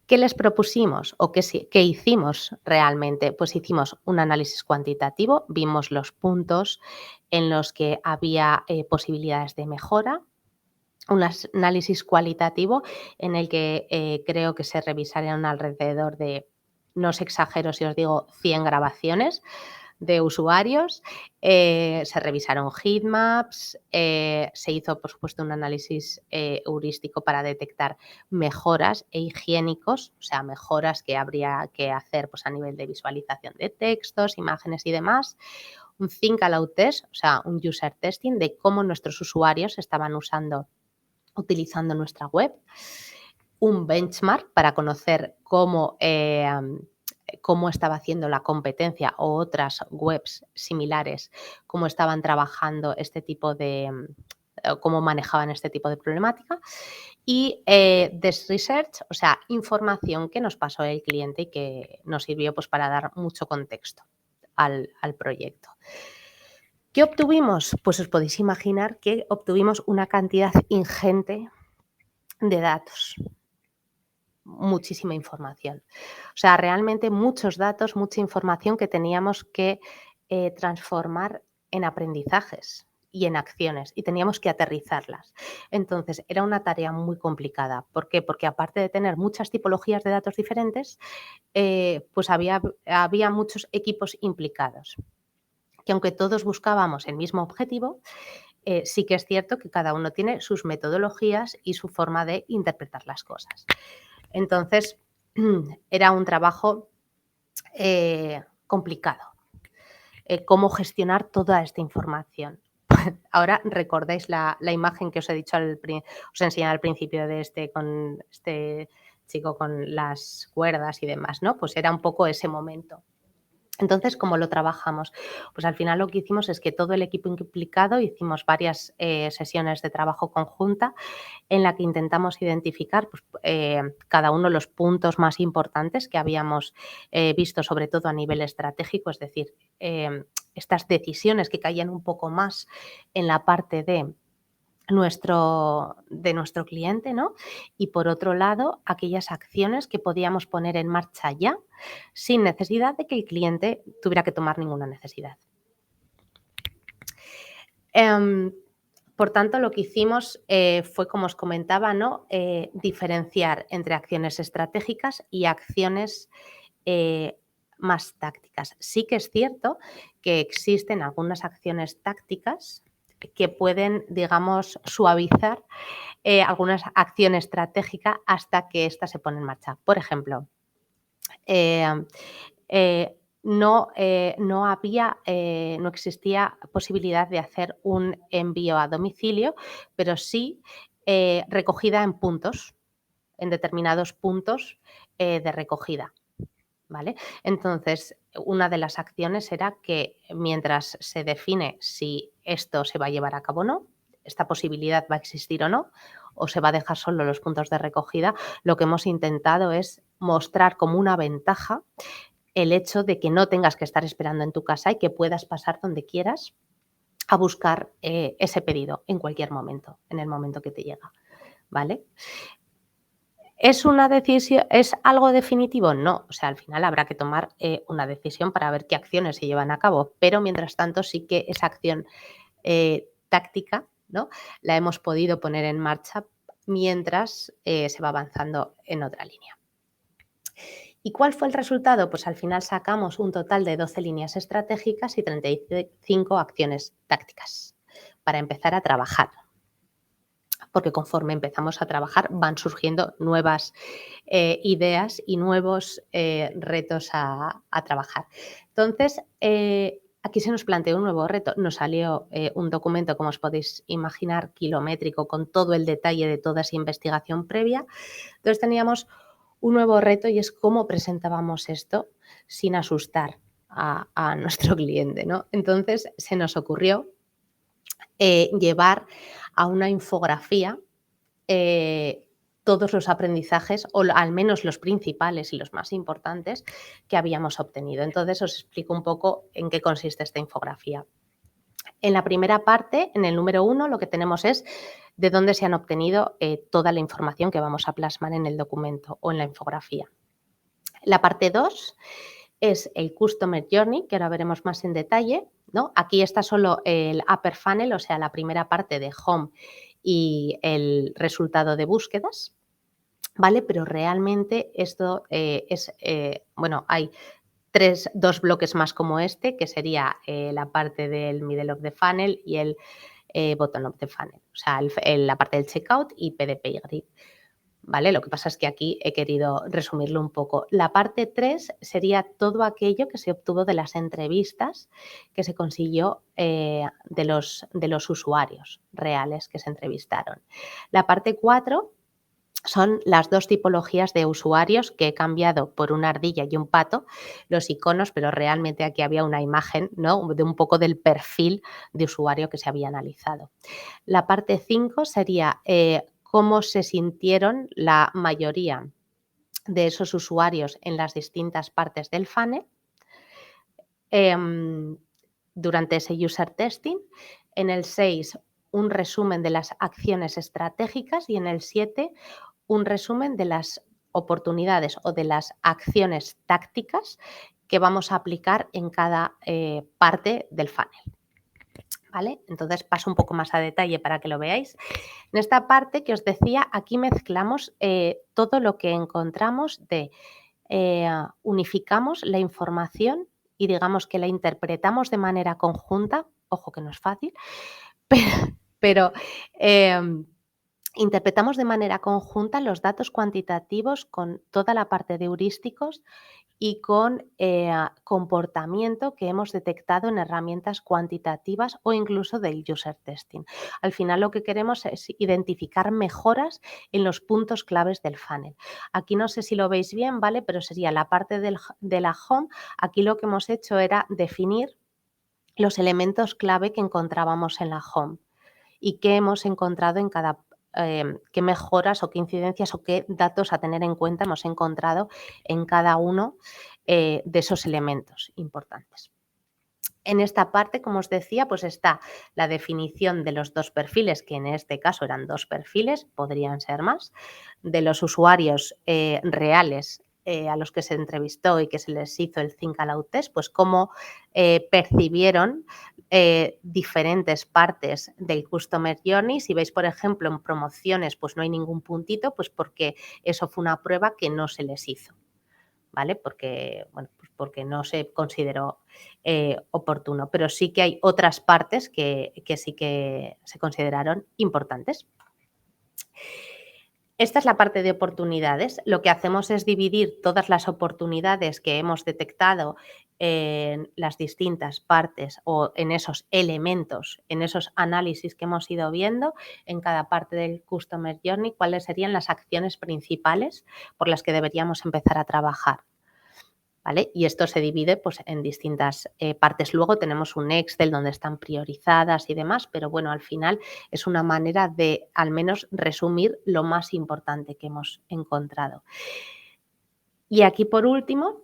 ¿Qué les propusimos o qué hicimos realmente? Pues hicimos un análisis cuantitativo, vimos los puntos en los que había posibilidades de mejora, un análisis cualitativo en el que creo que se revisaron alrededor de, no os exagero si os digo 100 grabaciones de usuarios, se revisaron heatmaps, se hizo, por supuesto, un análisis heurístico para detectar mejoras e higiénicos, o sea, mejoras que habría que hacer pues, a nivel de visualización de textos, imágenes y demás. Un think aloud test, o sea, un user testing de cómo nuestros usuarios estaban utilizando nuestra web. Un benchmark para conocer cómo estaba haciendo la competencia o otras webs similares, cómo estaban trabajando este tipo de, cómo manejaban este tipo de problemática. Y desk research, o sea, información que nos pasó el cliente y que nos sirvió pues, para dar mucho contexto al proyecto. ¿Qué obtuvimos? Pues os podéis imaginar que obtuvimos una cantidad ingente de datos. Muchísima información. O sea, realmente muchos datos, mucha información que teníamos que transformar en aprendizajes y en acciones y teníamos que aterrizarlas. Entonces, era una tarea muy complicada. ¿Por qué? Porque aparte de tener muchas tipologías de datos diferentes, pues había muchos equipos implicados, que aunque todos buscábamos el mismo objetivo, sí que es cierto que cada uno tiene sus metodologías y su forma de interpretar las cosas. Entonces, era un trabajo complicado. Cómo gestionar toda esta información. Ahora recordáis la imagen que os he dicho os he enseñado al principio de con este chico con las cuerdas y demás, ¿no? Pues era un poco ese momento. Entonces, ¿cómo lo trabajamos? Pues al final lo que hicimos es que todo el equipo implicado hicimos varias sesiones de trabajo conjunta en la que intentamos identificar pues, cada uno de los puntos más importantes que habíamos visto, sobre todo a nivel estratégico, es decir, estas decisiones que caían un poco más en la parte de nuestro cliente, ¿no? Y por otro lado, aquellas acciones que podíamos poner en marcha ya sin necesidad de que el cliente tuviera que tomar ninguna necesidad. Por tanto, lo que hicimos fue, como os comentaba, ¿no? Diferenciar entre acciones estratégicas y acciones más tácticas. Sí que es cierto que existen algunas acciones tácticas que pueden, digamos, suavizar algunas acciones estratégicas hasta que ésta se pone en marcha. Por ejemplo, no existía posibilidad de hacer un envío a domicilio, pero sí recogida en puntos, en determinados puntos de recogida. ¿Vale? Entonces, una de las acciones era que mientras se define si esto se va a llevar a cabo o no, esta posibilidad va a existir o se va a dejar solo los puntos de recogida, lo que hemos intentado es mostrar como una ventaja el hecho de que no tengas que estar esperando en tu casa y que puedas pasar donde quieras a buscar ese pedido en cualquier momento, en el momento que te llega. ¿Vale? ¿Es una decisión, es algo definitivo? No, o sea, al final habrá que tomar una decisión para ver qué acciones se llevan a cabo, pero mientras tanto sí que esa acción táctica, ¿no? La hemos podido poner en marcha mientras se va avanzando en otra línea. ¿Y cuál fue el resultado? Pues al final sacamos un total de 12 líneas estratégicas y 35 acciones tácticas para empezar a trabajar. Porque conforme empezamos a trabajar van surgiendo nuevas ideas y nuevos retos a trabajar. Entonces, aquí se nos planteó un nuevo reto. Nos salió un documento, como os podéis imaginar, kilométrico, con todo el detalle de toda esa investigación previa. Entonces, teníamos un nuevo reto y es cómo presentábamos esto sin asustar a nuestro cliente, ¿no? Entonces, se nos ocurrió llevar a una infografía todos los aprendizajes, o al menos los principales y los más importantes que habíamos obtenido. Entonces, os explico un poco en qué consiste esta infografía. En la primera parte, en el número 1, lo que tenemos es de dónde se han obtenido toda la información que vamos a plasmar en el documento o en la infografía. La parte 2 es el Customer Journey, que ahora veremos más en detalle, ¿no? Aquí está solo el upper funnel, o sea, la primera parte de Home y el resultado de búsquedas, ¿vale? Pero realmente esto hay dos bloques más como este, que sería la parte del middle of the funnel y el bottom of the funnel, o sea, la parte del checkout y PDP Grid. ¿Vale? Lo que pasa es que aquí he querido resumirlo un poco. La parte 3 sería todo aquello que se obtuvo de las entrevistas que se consiguió de los usuarios reales que se entrevistaron. La parte 4 son las dos tipologías de usuarios que he cambiado por una ardilla y un pato, los iconos, pero realmente aquí había una imagen, ¿no?, de un poco del perfil de usuario que se había analizado. La parte 5 sería cómo se sintieron la mayoría de esos usuarios en las distintas partes del funnel durante ese user testing. En el 6, un resumen de las acciones estratégicas y en el 7, un resumen de las oportunidades o de las acciones tácticas que vamos a aplicar en cada parte del funnel. ¿Vale? Entonces paso un poco más a detalle para que lo veáis. En esta parte que os decía, aquí mezclamos todo lo que encontramos unificamos la información y digamos que la interpretamos de manera conjunta, ojo que no es fácil, pero interpretamos de manera conjunta los datos cuantitativos con toda la parte de heurísticos y con comportamiento que hemos detectado en herramientas cuantitativas o incluso del user testing. Al final lo que queremos es identificar mejoras en los puntos claves del funnel. Aquí no sé si lo veis bien, ¿vale? Pero sería la parte de la home. Aquí lo que hemos hecho era definir los elementos clave que encontrábamos en la home y qué hemos encontrado en cada qué mejoras o qué incidencias o qué datos a tener en cuenta hemos encontrado en cada uno de esos elementos importantes. En esta parte, como os decía, pues está la definición de los dos perfiles, que en este caso eran dos perfiles, podrían ser más, de los usuarios reales a los que se entrevistó y que se les hizo el Think Aloud Test, pues cómo percibieron diferentes partes del Customer Journey. Si veis, por ejemplo, en promociones, pues no hay ningún puntito, pues porque eso fue una prueba que no se les hizo, ¿vale? Porque, bueno, pues porque no se consideró oportuno, pero sí que hay otras partes que sí que se consideraron importantes. Esta es la parte de oportunidades. Lo que hacemos es dividir todas las oportunidades que hemos detectado en las distintas partes o en esos elementos, en esos análisis que hemos ido viendo en cada parte del Customer Journey, cuáles serían las acciones principales por las que deberíamos empezar a trabajar. ¿Vale? Y esto se divide pues, en distintas partes. Luego tenemos un Excel donde están priorizadas y demás, pero bueno, al final es una manera de al menos resumir lo más importante que hemos encontrado. Y aquí, por último,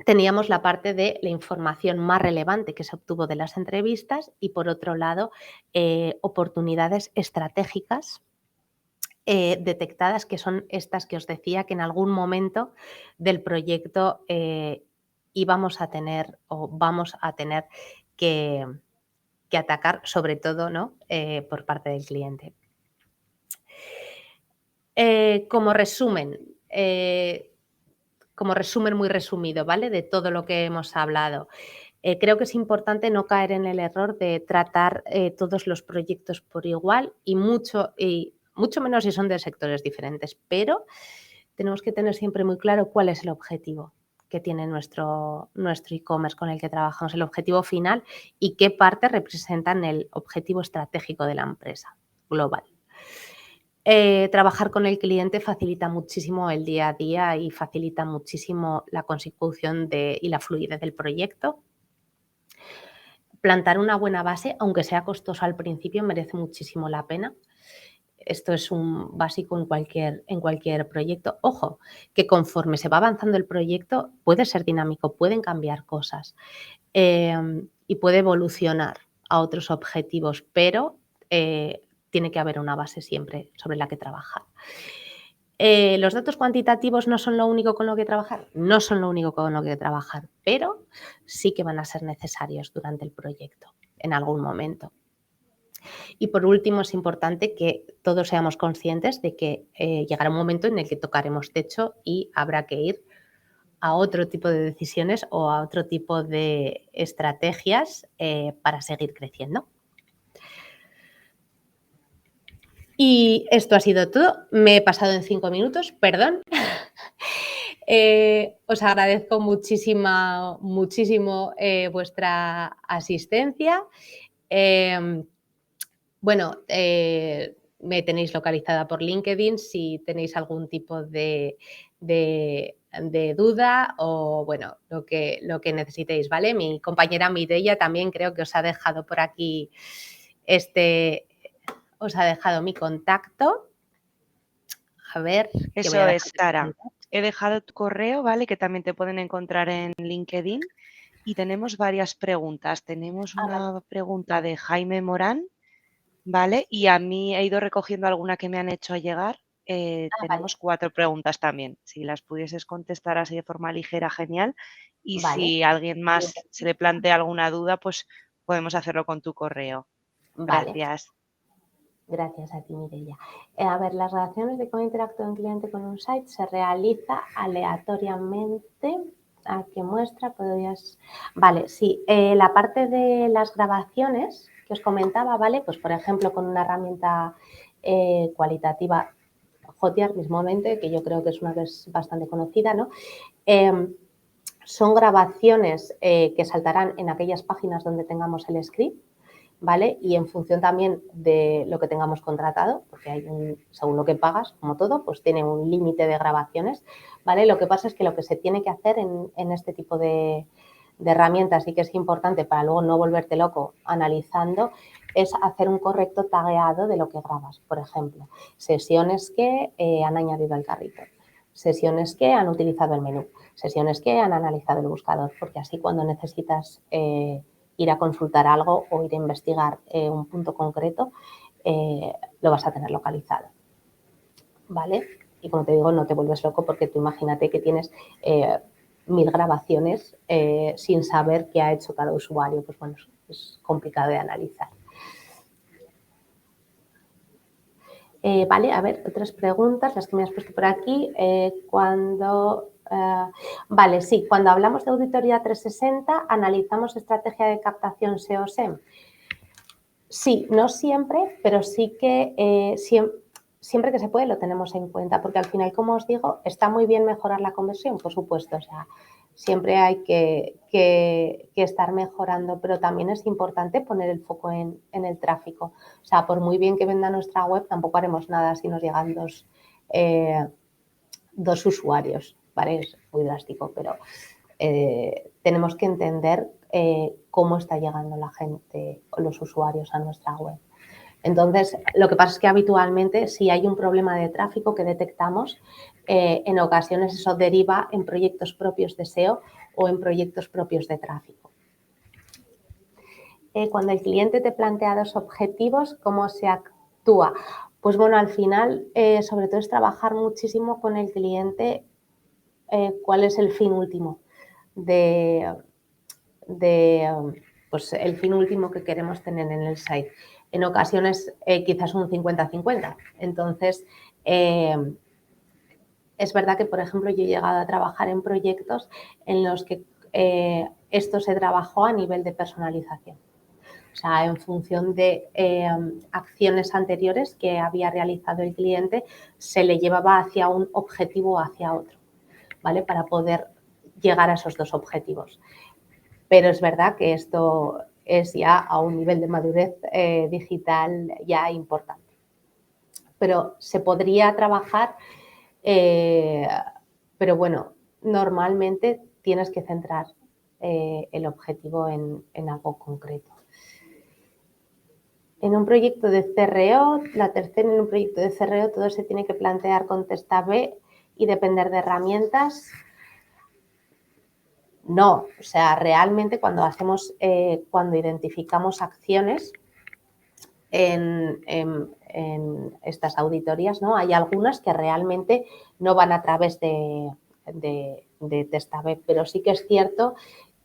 teníamos la parte de la información más relevante que se obtuvo de las entrevistas y, por otro lado, oportunidades estratégicas detectadas, que son estas que os decía que en algún momento del proyecto íbamos a tener o vamos a tener que atacar, sobre todo, ¿no? Por parte del cliente. Como resumen muy resumido, ¿vale? De todo lo que hemos hablado. Creo que es importante no caer en el error de tratar todos los proyectos por igual y mucho menos si son de sectores diferentes, pero tenemos que tener siempre muy claro cuál es el objetivo que tiene nuestro e-commerce con el que trabajamos, el objetivo final y qué parte representan el objetivo estratégico de la empresa global. Trabajar con el cliente facilita muchísimo el día a día y facilita muchísimo la consecución y la fluidez del proyecto. Plantar una buena base, aunque sea costoso al principio, merece muchísimo la pena. Esto es un básico en cualquier proyecto. Ojo, que conforme se va avanzando el proyecto puede ser dinámico, pueden cambiar cosas y puede evolucionar a otros objetivos, pero tiene que haber una base siempre sobre la que trabajar. ¿Los datos cuantitativos no son lo único con lo que trabajar? No son lo único con lo que trabajar, pero sí que van a ser necesarios durante el proyecto en algún momento. Y por último, es importante que todos seamos conscientes de que llegará un momento en el que tocaremos techo y habrá que ir a otro tipo de decisiones o a otro tipo de estrategias para seguir creciendo. Y esto ha sido todo. Me he pasado en 5 minutos, perdón. Os agradezco muchísimo vuestra asistencia. Bueno, me tenéis localizada por LinkedIn si tenéis algún tipo de duda o, bueno, lo que necesitéis, ¿vale? Mi compañera Mireia también creo que os ha dejado por aquí os ha dejado mi contacto. A ver, que voy a Eso dejar es, Sara. He dejado tu correo, ¿vale? Que también te pueden encontrar en LinkedIn. Y tenemos varias preguntas. Tenemos una pregunta de Jaime Morán, ¿vale? Y a mí he ido recogiendo alguna que me han hecho llegar. Tenemos 4 preguntas también. Si las pudieses contestar así de forma ligera, genial. Y si a alguien más se le plantea alguna duda, pues podemos hacerlo con tu correo. Vale. Gracias. Gracias a ti, Mireia. A ver, las relaciones de cómo interactúa un cliente con un site se realiza aleatoriamente. ¿A qué muestra? ¿Podrías...? Vale, sí. La parte de las grabaciones que os comentaba, ¿vale? Pues, por ejemplo, con una herramienta cualitativa, Hotjar mismamente, que yo creo que es una que es bastante conocida, ¿no? Son grabaciones que saltarán en aquellas páginas donde tengamos el script, ¿vale? Y en función también de lo que tengamos contratado, porque hay según lo que pagas, como todo, pues tiene un límite de grabaciones, ¿vale? Lo que pasa es que lo que se tiene que hacer en este tipo de herramientas y que es importante para luego no volverte loco analizando, es hacer un correcto tagueado de lo que grabas. Por ejemplo, sesiones que han añadido al carrito, sesiones que han utilizado el menú, sesiones que han analizado el buscador, porque así cuando necesitas ir a consultar algo o ir a investigar un punto concreto, lo vas a tener localizado, ¿vale? Y como te digo, no te vuelves loco porque tú imagínate que tienes 1000 grabaciones sin saber qué ha hecho cada usuario. Pues bueno, es complicado de analizar. Vale, a ver, otras preguntas, las que me has puesto por aquí. Vale, sí, cuando hablamos de auditoría 360, analizamos estrategia de captación SEO-SEM. Sí, no siempre, pero sí que siempre que se puede lo tenemos en cuenta, porque al final, como os digo, está muy bien mejorar la conversión, por supuesto, o sea, siempre hay que estar mejorando, pero también es importante poner el foco en el tráfico. O sea, por muy bien que venda nuestra web, tampoco haremos nada si nos llegan dos usuarios, ¿vale? Es muy drástico, pero tenemos que entender cómo está llegando la gente o los usuarios a nuestra web. Entonces, lo que pasa es que habitualmente, si hay un problema de tráfico que detectamos, en ocasiones eso deriva en proyectos propios de SEO o en proyectos propios de tráfico. Cuando el cliente te plantea dos objetivos, ¿cómo se actúa? Pues bueno, al final, sobre todo es trabajar muchísimo con el cliente cuál es el fin último pues el fin último que queremos tener en el site. En ocasiones quizás un 50-50. Entonces, es verdad que, por ejemplo, yo he llegado a trabajar en proyectos en los que esto se trabajó a nivel de personalización. O sea, en función de acciones anteriores que había realizado el cliente, se le llevaba hacia un objetivo o hacia otro, ¿vale? Para poder llegar a esos dos objetivos. Pero es verdad que esto es ya a un nivel de madurez digital ya importante. Pero se podría trabajar, pero bueno, normalmente tienes que centrar el objetivo en algo concreto. En un proyecto de CRO, en un proyecto de CRO todo se tiene que plantear con test A/B y depender de herramientas. No, o sea, realmente cuando identificamos acciones en estas auditorías, ¿no? Hay algunas que realmente no van a través de test A/B, pero sí que es cierto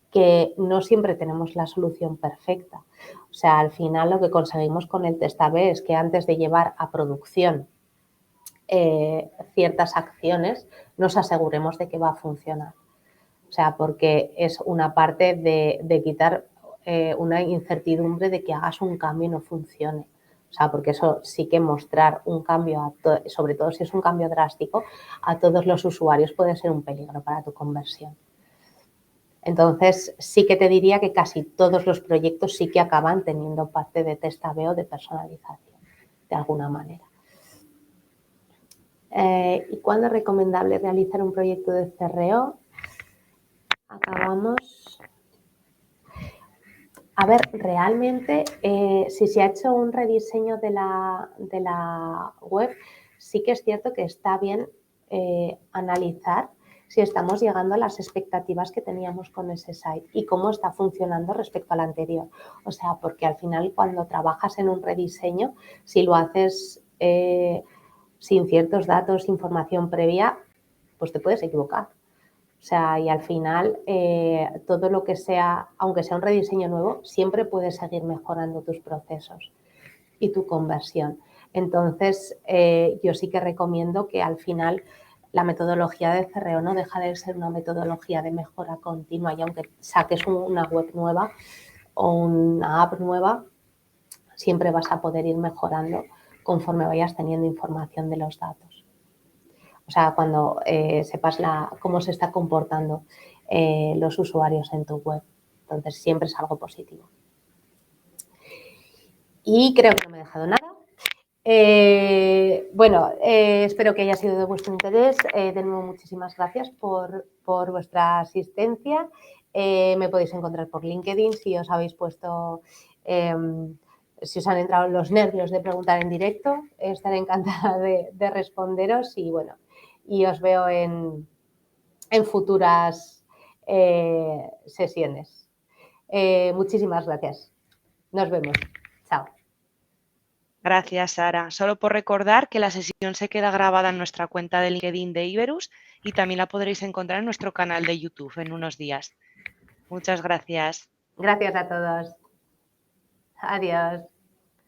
que no siempre tenemos la solución perfecta. O sea, al final lo que conseguimos con el test A/B es que antes de llevar a producción ciertas acciones, nos aseguremos de que va a funcionar. O sea, porque es una parte de quitar una incertidumbre de que hagas un cambio y no funcione. O sea, porque eso sí que mostrar un cambio, sobre todo si es un cambio drástico, a todos los usuarios puede ser un peligro para tu conversión. Entonces, sí que te diría que casi todos los proyectos sí que acaban teniendo parte de testabeo de personalización, de alguna manera. ¿Y cuándo es recomendable realizar un proyecto de CRO? Acabamos. A ver, realmente, si se ha hecho un rediseño de la web, sí que es cierto que está bien analizar si estamos llegando a las expectativas que teníamos con ese site y cómo está funcionando respecto al anterior. O sea, porque al final cuando trabajas en un rediseño, si lo haces sin ciertos datos, información previa, pues te puedes equivocar. O sea, y al final todo lo que sea, aunque sea un rediseño nuevo, siempre puedes seguir mejorando tus procesos y tu conversión. Entonces, yo sí que recomiendo que al final la metodología de CRO no deja de ser una metodología de mejora continua y aunque saques una web nueva o una app nueva, siempre vas a poder ir mejorando conforme vayas teniendo información de los datos. O sea, cuando sepas cómo se está comportando los usuarios en tu web. Entonces, siempre es algo positivo. Y creo que no me he dejado nada. Bueno, espero que haya sido de vuestro interés. De nuevo, muchísimas gracias por vuestra asistencia. Me podéis encontrar por LinkedIn si os habéis puesto, si os han entrado los nervios de preguntar en directo. Estaré encantada de responderos y bueno, y os veo en futuras sesiones. Muchísimas gracias. Nos vemos. Chao. Gracias, Sara. Solo por recordar que la sesión se queda grabada en nuestra cuenta de LinkedIn de Iberus y también la podréis encontrar en nuestro canal de YouTube en unos días. Muchas gracias. Gracias a todos. Adiós.